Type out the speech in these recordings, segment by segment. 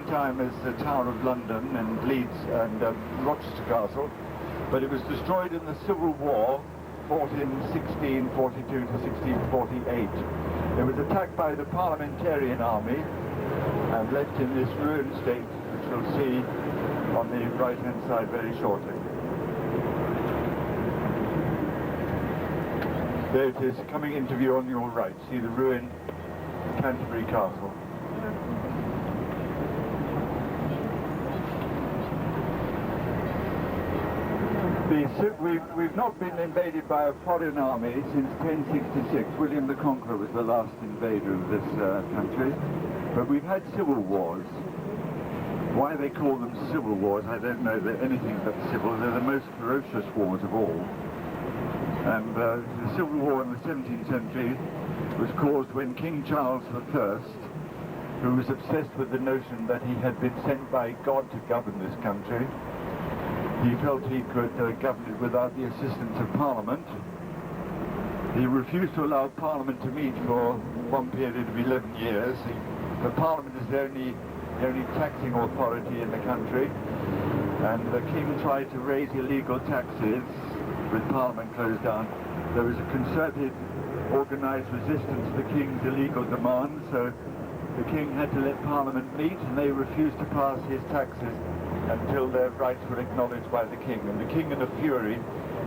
time as the Tower of London and Leeds and Rochester Castle, but it was destroyed in the Civil War, fought in 1642 to 1648. It was attacked by the Parliamentarian army and left in this ruined state, which we'll see on the right-hand side very shortly. There it is, coming into view on your right. See the ruined Canterbury Castle. We've not been invaded by a foreign army since 1066. William the Conqueror was the last invader of this country. But we've had civil wars. Why they call them civil wars, I don't know. They're anything but civil. They're the most ferocious wars of all. And the Civil War in the 17th century was caused when King Charles I, who was obsessed with the notion that he had been sent by God to govern this country, he felt he could govern it without the assistance of Parliament. He refused to allow Parliament to meet for one period of 11 years. The Parliament is the only taxing authority in the country, and the king tried to raise illegal taxes with Parliament closed down. There was a concerted, organised resistance to the king's illegal demands, so the king had to let Parliament meet, and they refused to pass his taxes until their rights were acknowledged by the king. And the king, in a fury,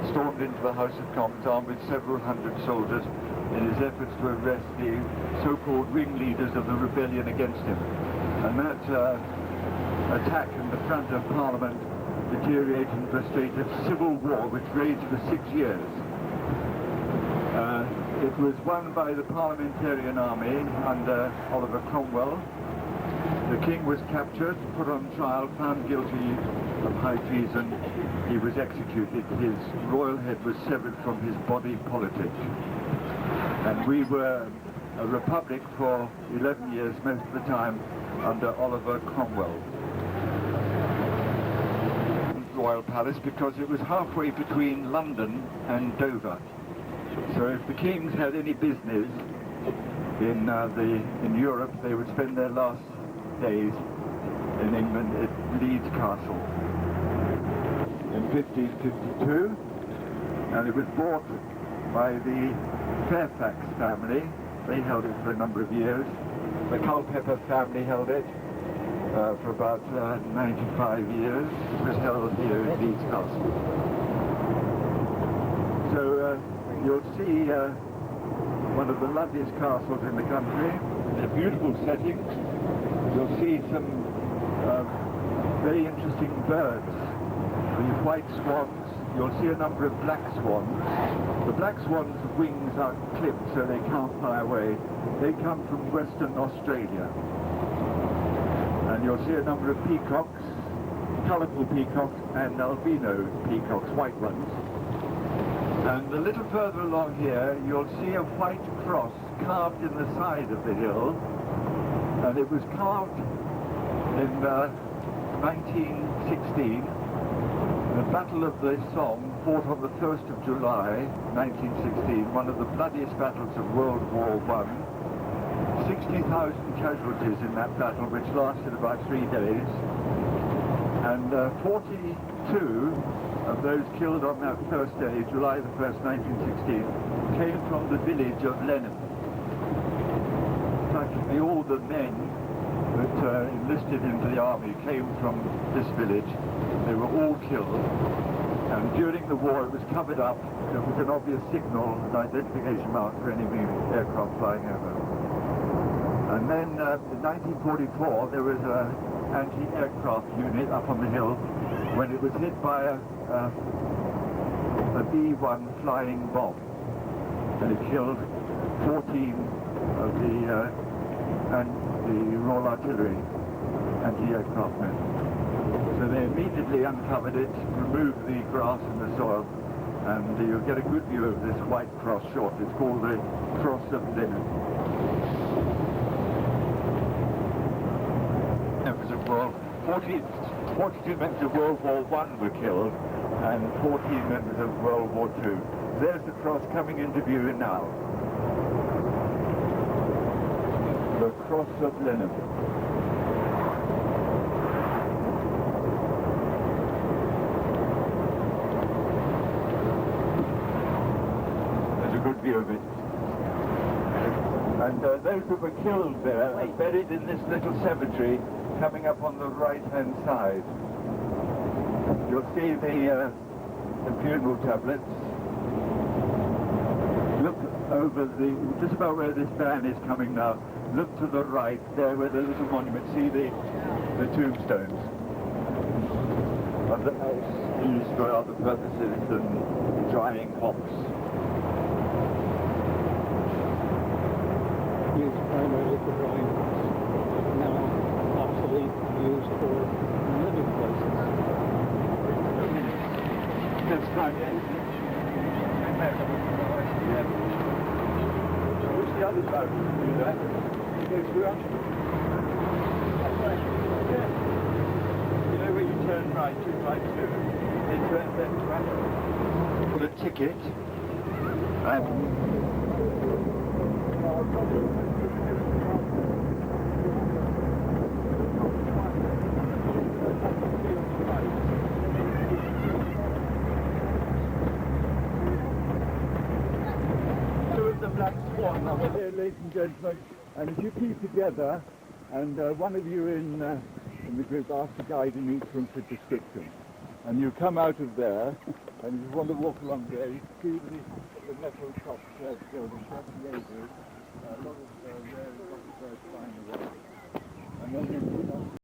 stormed into the House of Commons armed with several hundred soldiers in his efforts to arrest the so-called ringleaders of the rebellion against him. And that attack in the front of Parliament deteriorated into a state of civil war which raged for 6 years. It was won by the Parliamentarian army under Oliver Cromwell. The king was captured, put on trial, found guilty of high treason. He was executed. His royal head was severed from his body politic. And we were a republic for 11 years, most of the time, under Oliver Cromwell. Royal Palace, because it was halfway between London and Dover. So if the kings had any business in Europe, they would spend their last days in England at Leeds Castle in 1552, and it was bought by the Fairfax family. They held it for a number of years. The Culpeper family held it for about 95 years. It was held here at Leeds Castle. So you'll see one of the loveliest castles in the country. A beautiful setting. You'll see some very interesting birds. The white swans. You'll see a number of black swans. The black swans' wings are clipped so they can't fly away. They come from Western Australia. And you'll see a number of peacocks, colourful peacocks and albino peacocks, white ones. And a little further along here, you'll see a white cross carved in the side of the hill. And it was carved in 1916. The Battle of the Somme, fought on the 1st of July, 1916, one of the bloodiest battles of World War I. 60,000 casualties in that battle, which lasted about 3 days. And 42 of those killed on that first day, July the 1st, 1916, came from the village of Lenham. Practically all the men that enlisted into the army came from this village. They were all killed. And during the war, it was covered up. It was an obvious signal, an identification mark for any aircraft flying over. And then in 1944, there was an anti-aircraft unit up on the hill when it was hit by a B-1 flying bomb. And it killed 14 of the Royal Artillery anti-aircraft men. So they immediately uncovered it, removed the grass and the soil, and you'll get a good view of this white cross short. It's called the Cross of Linen. Members of 42 members of World War I were killed, and 14 members of World War II. There's the cross coming into view now. The Cross of Linen. those that were killed there are buried in this little cemetery coming up on the right-hand side. You'll see the funeral tablets. Look over just about where this van is coming now. Look to the right, there where the little monument. See the tombstones. And used for other purposes than drying hops. Used primarily for drying hops, now obsolete, used for living places. This time, yeah. What's the other side? Do that. You go through it. Yeah. You know where you turn right, you right through. Then turn left, right. Put a ticket. The black swan over there, ladies and gentlemen, and if you keep together, and one of you in the group asks the guide in each room for description, and you come out of there, and if you want to walk along there, you see the metal top building, that's the A group, a lot of rare birds flying around, and then